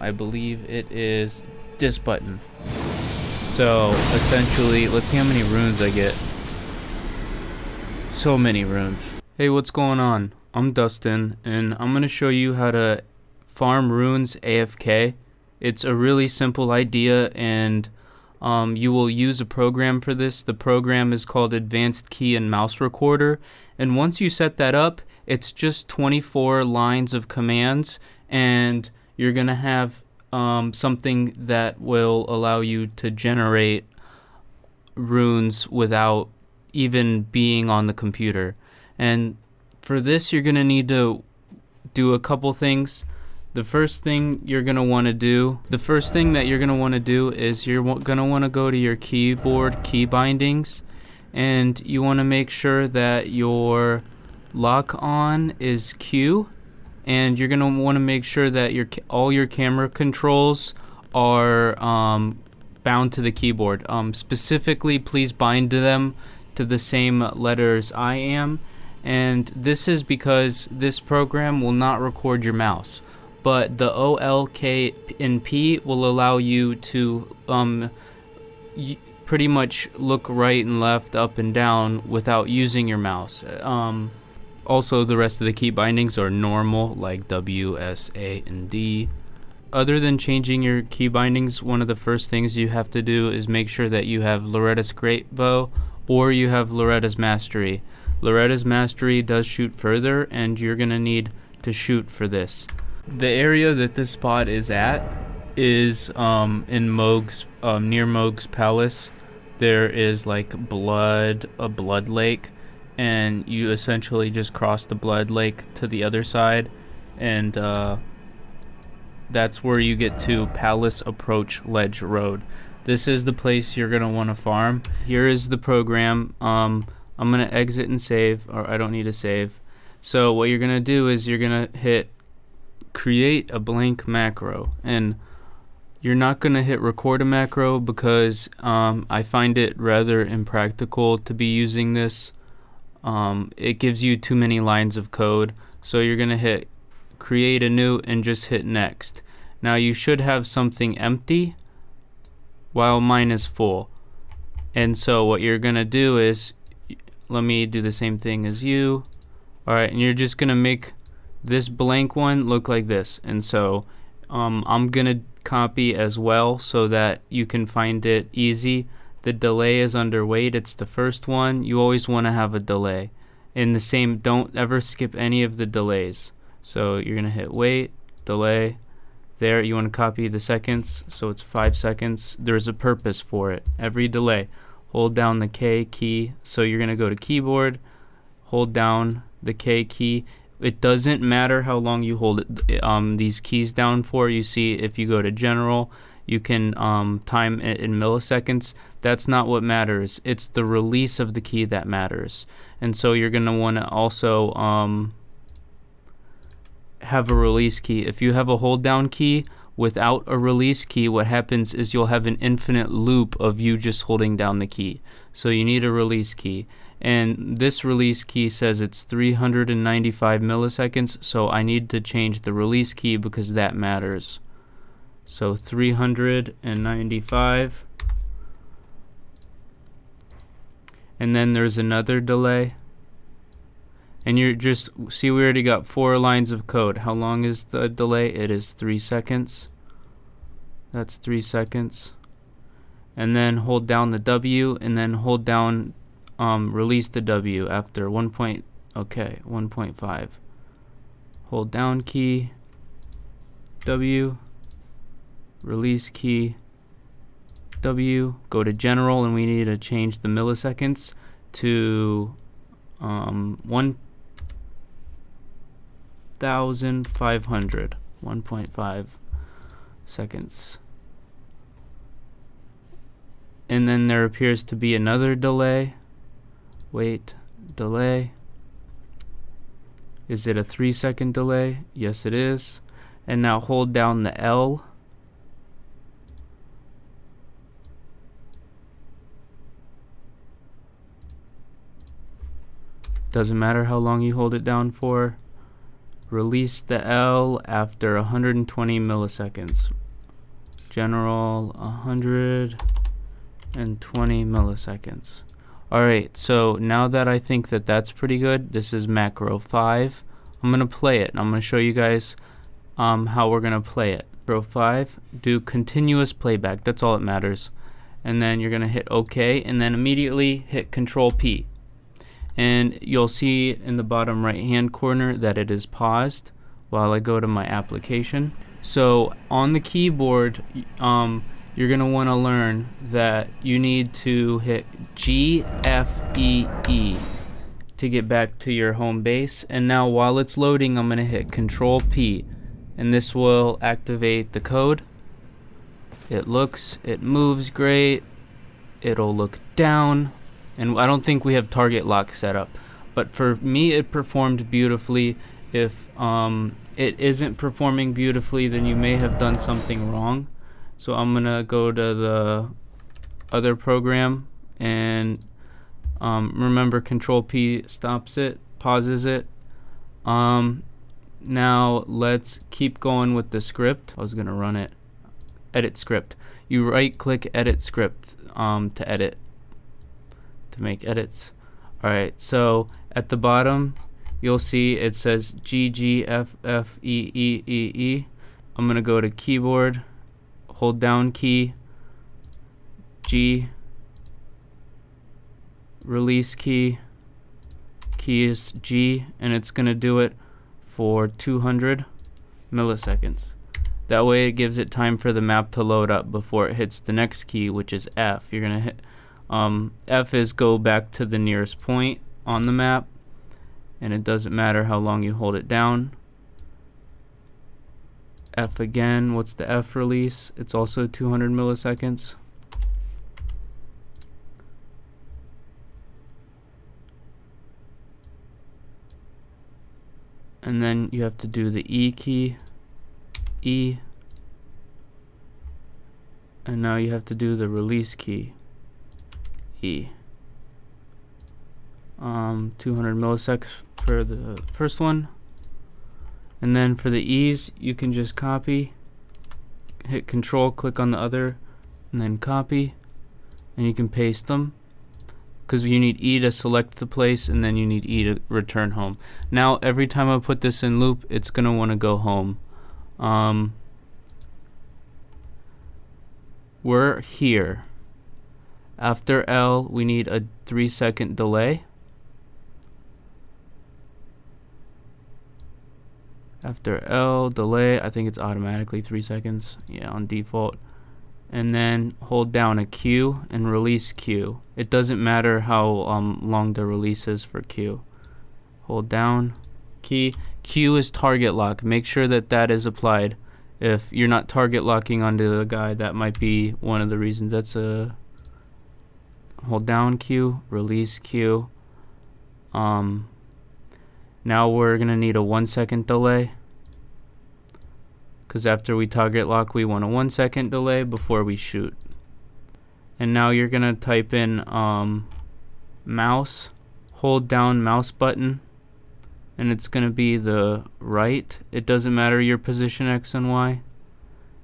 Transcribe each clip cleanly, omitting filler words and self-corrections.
I believe it is this button. So essentially, let's see how many runes I get. So many runes. Hey, what's going on? I'm Dustin, and I'm gonna show you how to farm runes AFK. It's a really simple idea, and you will use a program for this. The program is called Advanced Key and Mouse Recorder, and once you set that up, it's just 24 lines of commands, and you're gonna have something that will allow you to generate runes without even being on the computer. And for this, you're gonna need to do a couple things. The first thing you're gonna want to do, is you're gonna want to go to your keyboard key bindings, and you want to make sure that your lock on is Q, and you're gonna want to make sure that all your camera controls are bound to the keyboard. Specifically, please bind to them to the same letters I am, and this is because this program will not record your mouse, but the O, L, K, and P will allow you to pretty much look right and left, up and down without using your mouse. Also, the rest of the key bindings are normal, like W, S, A, and D. Other than changing your key bindings, one of the first things you have to do is make sure that you have Loretta's Great Bow or you have Loretta's Mastery. Loretta's Mastery does shoot further, and you're gonna need to shoot for this. The area that this spot is at is in Mohg's, near Mohg's palace. There is like a blood lake, and you essentially just cross the blood lake to the other side, and that's where you get to Palace Approach Ledge Road. This is the place you're gonna want to farm. Here is the program. I'm gonna exit and save, or I don't need to save. So what you're gonna do is you're gonna hit create a blank macro, and you're not gonna hit record a macro because I find it rather impractical to be using this. It gives you too many lines of code, so you're gonna hit create a new and just hit next. Now you should have something empty while mine is full, and so what you're gonna do is, let me do the same thing as you. Alright, and you're just gonna make this blank one look like this, and so I'm gonna copy as well so that you can find it easy. The delay is underweight, it's the first one. You always want to have a delay. In the same, don't ever skip any of the delays. So you're gonna hit wait, delay. There, you want to copy the seconds, so it's 5 seconds. There's a purpose for it. Every delay, hold down the K key. So you're gonna go to keyboard, hold down the K key. It doesn't matter how long you hold it, these keys down for. You see, if you go to general, you can time it in milliseconds. That's not what matters. It's the release of the key that matters. And so you're gonna want to also have a release key. If you have a hold down key without a release key, what happens is you'll have an infinite loop of you just holding down the key. So you need a release key, and this release key says it's 395 milliseconds, so I need to change the release key because that matters. So 395, and then there's another delay, and you're just, see, we already got 4 lines of code. How long is the delay? It is 3 seconds. That's 3 seconds. And then hold down the W, and then hold down release the W after 1.5. Hold down key, W, release key, W, go to general, and we need to change the milliseconds to 1,500, 1.5 seconds. And then there appears to be another delay. Wait, delay. Is it a 3-second delay? Yes, it is. And now hold down the L. Doesn't matter how long you hold it down for. Release the L after 120 milliseconds. General 120 milliseconds. Alright, so now that I think that that's pretty good, this is macro 5. I'm going to play it, and I'm going to show you guys how we're going to play it. Macro 5, do continuous playback, that's all that matters. And then you're going to hit OK, and then immediately hit Control P. And you'll see in the bottom right hand corner that it is paused while I go to my application. So on the keyboard, you're going to want to learn that you need to hit G, F, E, E to get back to your home base. And now while it's loading, I'm going to hit Control P, and this will activate the code. It moves great. It'll look down. And I don't think we have target lock set up, but for me it performed beautifully. If it isn't performing beautifully, then you may have done something wrong. So I'm gonna go to the other program, and remember Control P stops it, pauses it. Now let's keep going with the script. I was gonna run it. Edit script. You right click edit script to edit. To make edits. Alright, so at the bottom you'll see it says G, G, F, F, E, E, E, E. I'm gonna go to keyboard, hold down key, G, release key, key is G, and it's gonna do it for 200 milliseconds. That way it gives it time for the map to load up before it hits the next key, which is F. You're gonna hit F is go back to the nearest point on the map, and it doesn't matter how long you hold it down. F again, what's the F release? It's also 200 milliseconds. And then you have to do the E key, E, and now you have to do the release key, E. 200 milliseconds for the first one, and then for the E's you can just copy, hit Control, click on the other, and then copy, and you can paste them, because you need E to select the place, and then you need E to return home. Now every time I put this in loop, it's gonna want to go home. We're here. After L, we need a 3-second delay. After L, delay, I think it's automatically 3 seconds. Yeah, on default. And then hold down a Q and release Q. It doesn't matter how long the release is for Q. Hold down key. Q is target lock. Make sure that that is applied. If you're not target locking onto the guy, that might be one of the reasons. That's a hold down Q, release Q. Now we're gonna need a 1-second delay, because after we target lock, we want a 1-second delay before we shoot. And now you're gonna type in mouse, hold down mouse button, and it's gonna be the right. It doesn't matter your position X and Y.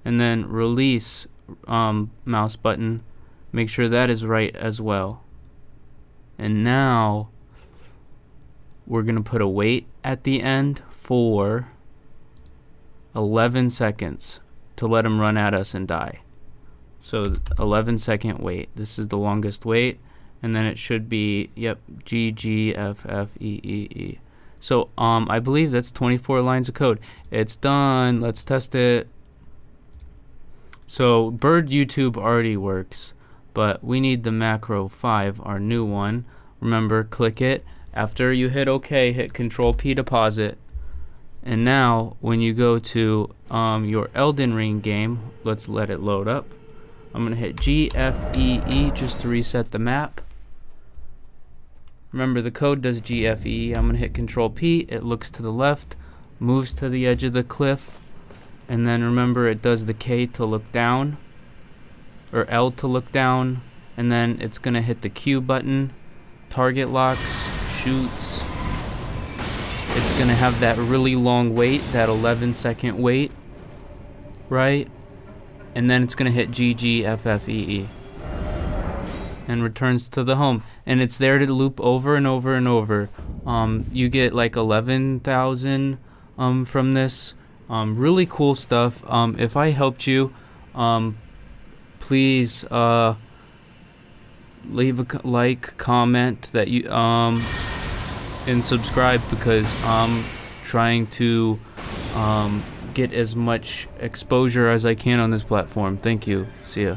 And then release mouse button, make sure that is right as well. And now we're gonna put a wait at the end for 11 seconds to let him run at us and die. So 11-second wait. This is the longest wait, and then it should be, yep, G, G, F, F, E, E, E. So I believe that's 24 lines of code. It's done. Let's test it. So Bird YouTube already works, but we need the macro 5, our new one. Remember, click it. After you hit OK, hit Control P to pause it. And now when you go to your Elden Ring game, let's let it load up. I'm gonna hit G, F, E, E just to reset the map. Remember, the code does G, F, E. I'm gonna hit Control P. It looks to the left, moves to the edge of the cliff, and then remember it does the K to look down, or L to look down, and then it's gonna hit the Q button, target locks, shoots. It it's going to have that really long wait, that 11-second wait, right? And then it's going to hit GGFFEE and returns to the home, and it's there to loop over and over and over. You get like 11,000 from this. Really cool stuff. If I helped you, please leave a like, comment that you and subscribe, because I'm trying to get as much exposure as I can on this platform. Thank you. See ya.